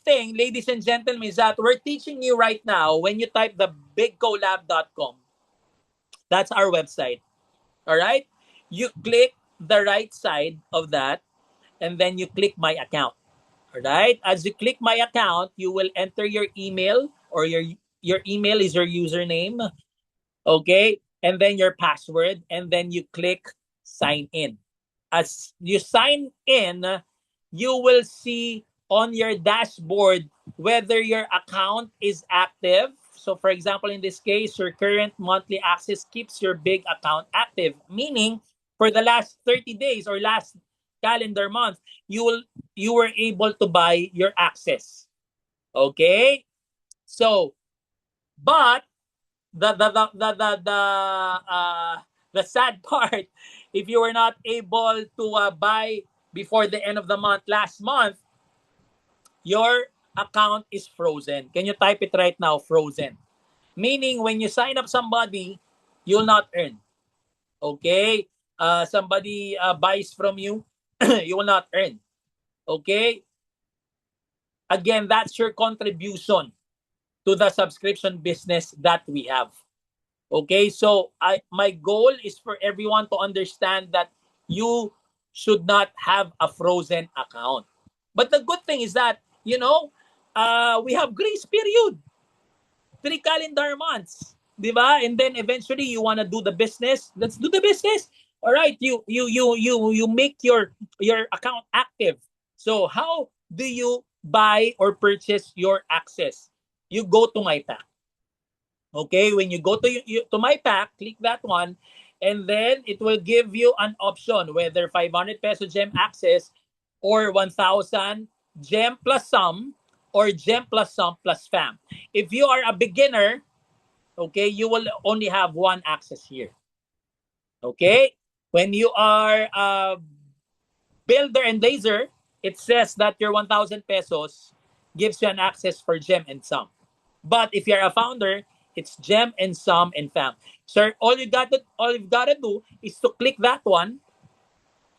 thing, ladies and gentlemen, is that we're teaching you right now when you type the bigcolab.com. That's our website. All right? You click the right side of that and then you click my account. All right? As you click my account, you will enter your email, or your email is your username, okay? And then your password, and then you click sign in. As you sign in, you will see on your dashboard whether your account is active. So for example, in this case, your current monthly access keeps your big account active, meaning for the last 30 days or last calendar month, you were able to buy your access. Okay? So, but the the sad part, if you were not able to buy before the end of the month last month, your account is frozen. Can you type it right now? Frozen. Meaning when you sign up somebody, you'll not earn. Okay? Somebody buys from you, you will not earn. Okay? Again, that's your contribution to the subscription business that we have. Okay, so my goal is for everyone to understand that you should not have a frozen account. But the good thing is that, we have grace period, 3 calendar months, di ba? And then eventually you want to do the business. Let's do the business. All right, you make your account active. So how do you buy or purchase your access? You go to my pack. Okay, when you go to my pack, click that one, and then it will give you an option whether 500 peso gem access or 1,000 gem plus some or gem plus some plus fam. If you are a beginner, okay, you will only have one access here. Okay, when you are a builder and laser, it says that your 1,000 pesos gives you an access for gem and some. But if you're a founder, it's gem and some and fam. Sir, all you've got to do is to click that one.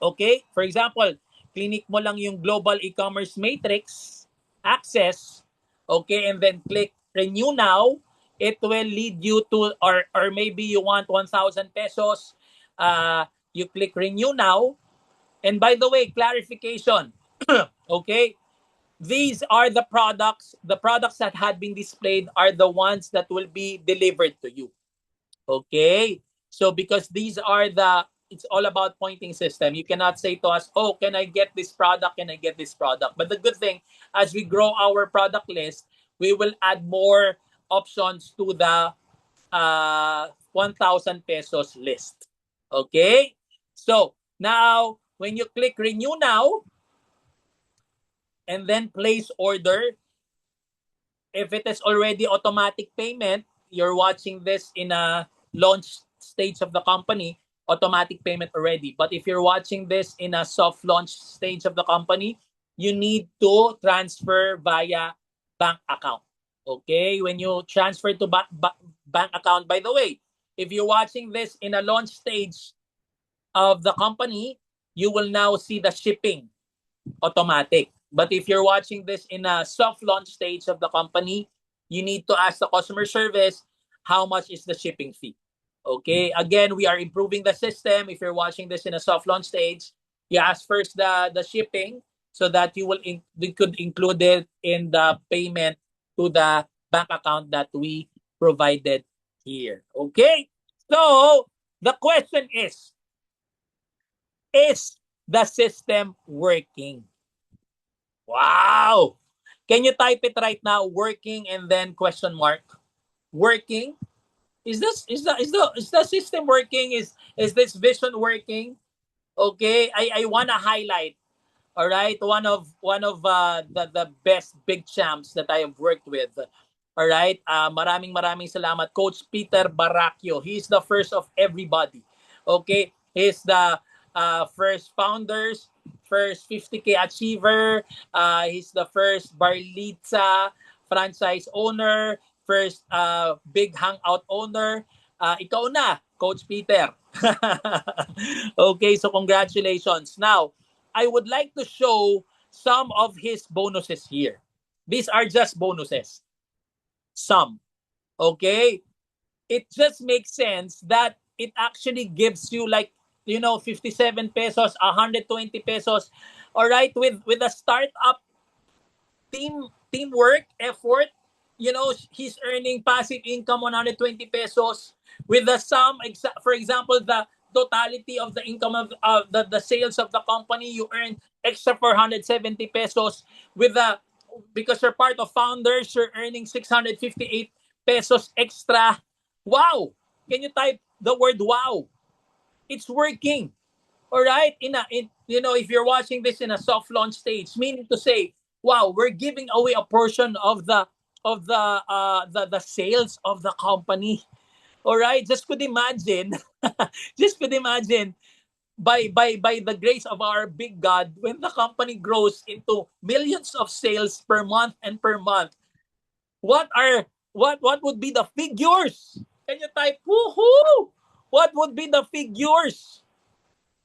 Okay? For example, clinic mo lang yung Global E-commerce Matrix access, okay, and then click renew now. It will lead you to, or maybe you want 1,000 pesos. You click renew now. And by the way, clarification. Okay? These are the products. The products that had been displayed are the ones that will be delivered to you. Okay? So because these are it's all about pointing system. You cannot say to us, oh, can I get this product? Can I get this product? But the good thing, as we grow our product list, we will add more options to the 1,000 pesos list. Okay? So now, when you click renew now, and then place order, if it is already automatic payment, you're watching this in a launch stage of the company, automatic payment already. But if you're watching this in a soft launch stage of the company, you need to transfer via bank account. Okay? When you transfer to bank account, by the way, if you're watching this in a launch stage of the company, you will now see the shipping automatic. But if you're watching this in a soft launch stage of the company, you need to ask the customer service how much is the shipping fee. Okay, again, we are improving the system. If you're watching this in a soft launch stage, you ask first the shipping so that we could include it in the payment to the bank account that we provided here. Okay, so the question is the system working? Wow! Can you type it right now? Working and then question mark. Working? Is the system working? Is this vision working? Okay, I wanna highlight. All right, one of the best big champs that I have worked with. All right, maraming salamat, Coach Peter Baracchio. He's the first of everybody. Okay, he's the first founders, first 50K achiever. He's the first Barlitza franchise owner, first big hangout owner. Ikaw na, Coach Peter. Okay, so congratulations. Now, I would like to show some of his bonuses here. These are just bonuses. Some. Okay? It just makes sense that it actually gives you like, 57 pesos, 120 pesos. All right? With a startup teamwork effort, he's earning passive income 120 pesos with the sum, for example, the totality of the income of the sales of the company, you earn extra 470 pesos with the, because you're part of founders, you're earning 658 pesos extra. Wow. Can you type the word wow? It's working. All right, if you're watching this in a soft launch stage, meaning to say, wow, we're giving away a portion of the sales of the company. All right, just could imagine, just could imagine, by the grace of our big God, when the company grows into millions of sales per month and per month, what would be the figures? Can you type woohoo? What would be the figures?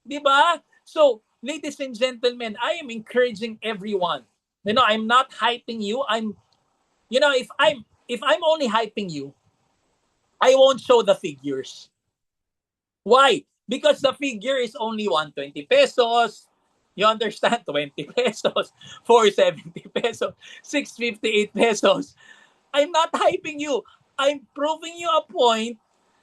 Di ba? So, ladies and gentlemen, I am encouraging everyone. I'm not hyping you. If I'm only hyping you, I won't show the figures. Why? Because the figure is only 120 pesos. You understand? 20 pesos, 470 pesos, 658 pesos. I'm not hyping you. I'm proving you a point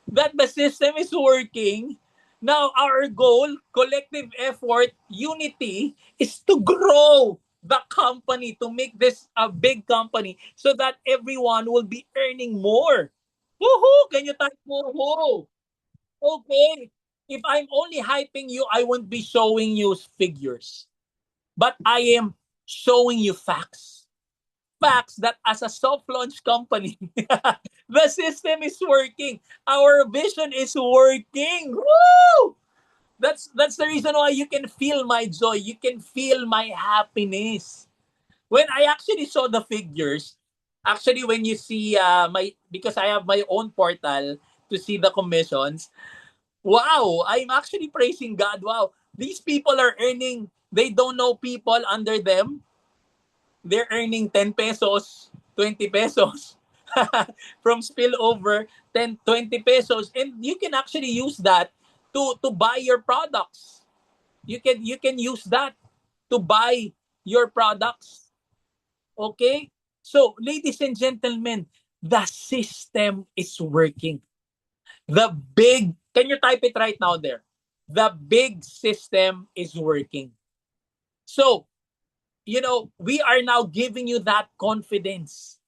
that the system is working. Now, our goal, collective effort, unity, is to grow the company, to make this a big company so that everyone will be earning more. Woohoo! Can you type woohoo? Okay. If I'm only hyping you, I won't be showing you figures. But I am showing you facts. Facts that as a soft launch company, the system is working. Our vision is working. Woo! That's the reason why you can feel my joy. You can feel my happiness. When I actually saw the figures, actually when you see because I have my own portal to see the commissions, wow, I'm actually praising God. Wow, these people are earning, they don't know people under them. They're earning 10 pesos, 20 pesos from spillover, 10, 20 pesos. And you can actually use that to buy your products. You can use that to buy your products. Okay? So, ladies and gentlemen, the system is working. Can you type it right now there? The big system is working. So, we are now giving you that confidence.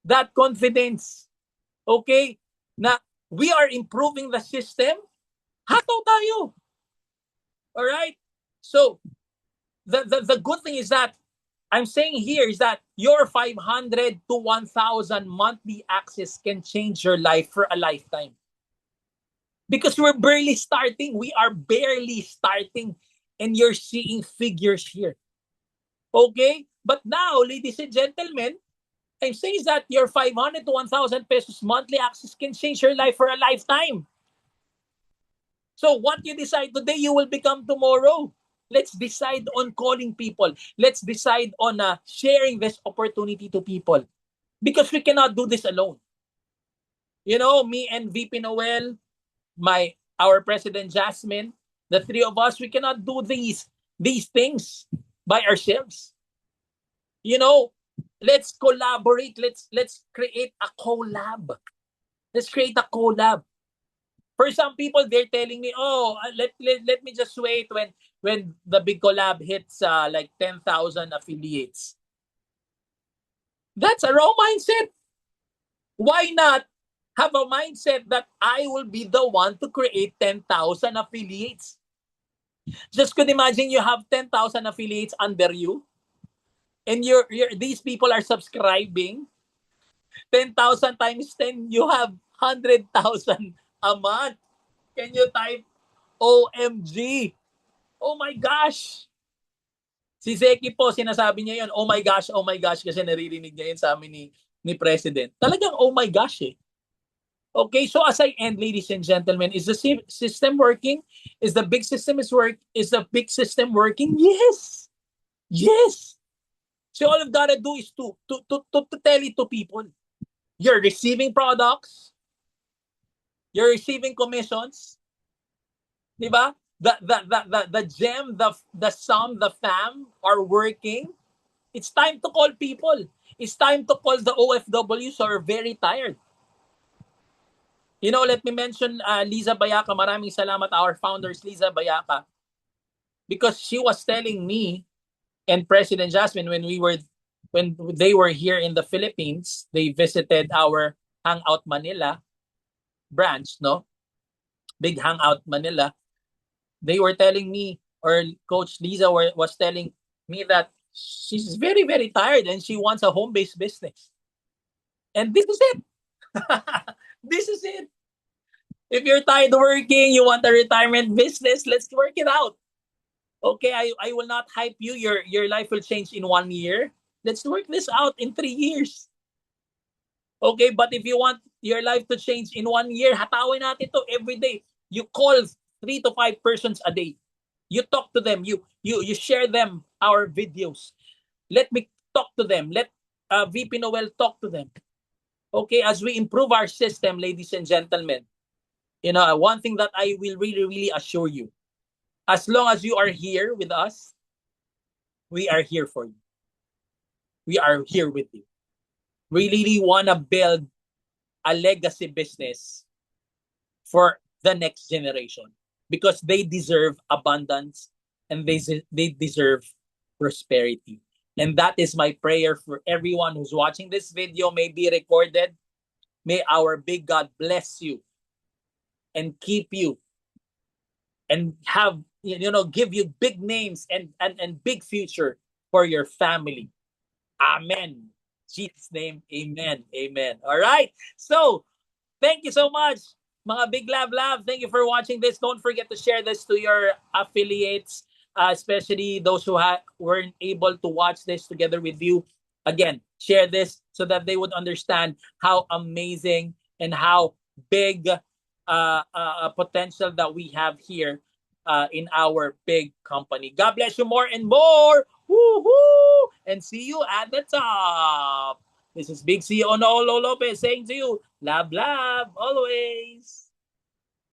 That confidence. Okay? Na we are improving the system. Hataw tayo. All right? So, the good thing is that I'm saying here is that your 500 to 1,000 monthly access can change your life for a lifetime. Because we're barely starting. We are barely starting. And you're seeing figures here. Okay? But now, ladies and gentlemen, I'm saying that your 500 to 1,000 pesos monthly access can change your life for a lifetime. So what you decide today, you will become tomorrow. Let's decide on calling people. Let's decide on sharing this opportunity to people. Because we cannot do this alone. Me and VP Noel, our President Jasmine, the three of us, we cannot do these things by ourselves. Let's collaborate. Let's create a collab. Let's create a collab. For some people, they're telling me, "Oh, let me just wait when the big collab hits like 10,000 affiliates." That's a wrong mindset. Why not have a mindset that I will be the one to create 10,000 affiliates? Just could imagine you have 10,000 affiliates under you, and these people are subscribing. 10,000 times 10, you have 100,000 a month. Can you type OMG? Oh my gosh! Si Zeki po, sinasabi niya yun, oh my gosh, kasi naririnig niya yun sa amin ni President. Talagang oh my gosh eh. Okay, so as I end, ladies and gentlemen, is the system working? Is the big system working? Yes. Yes. So all you've got to do is to tell it to people. You're receiving products, you're receiving commissions, di ba? The gem, the sum, the fam are working. It's time to call people. It's time to call the OFWs who are very tired. You know, let me mention Liza Bayaka. Maraming salamat our founders, Liza Bayaka, because she was telling me and President Jasmine when they were here in the Philippines, they visited our Hangout Manila branch, no? Big Hangout Manila. They were telling me, or Coach Liza was telling me that she's very, very tired and she wants a home-based business. And this is it. This is it. If you're tired working, you want a retirement business, let's work it out. Okay, I will not hype you. Your life will change in 1 year. Let's work this out in 3 years. Okay, but if you want your life to change in 1 year, hatawin natin to every day. You call 3 to 5 persons a day. You talk to them. You share them our videos. Let me talk to them. Let VP Noel talk to them. Okay, as we improve our system, ladies and gentlemen, you know, one thing that I will really, really assure you, as long as you are here with us, we are here for you. We are here with you. We really want to build a legacy business for the next generation because they deserve abundance and they deserve prosperity. And that is my prayer for everyone who's watching this video, may be recorded. May our big God bless you and keep you and have, you know, give you big names and big future for your family. Amen. Jesus' name, amen. Amen. All right. So, thank you so much, mga Big Lab. Thank you for watching this. Don't forget to share this to your affiliates, especially those who weren't able to watch this together with you. Again, share this so that they would understand how amazing and how big potential that we have here in our big company. God bless you more and more. Woo-hoo! And see you at the top. This is Big C Onolo Lopez saying to you, love, love, always.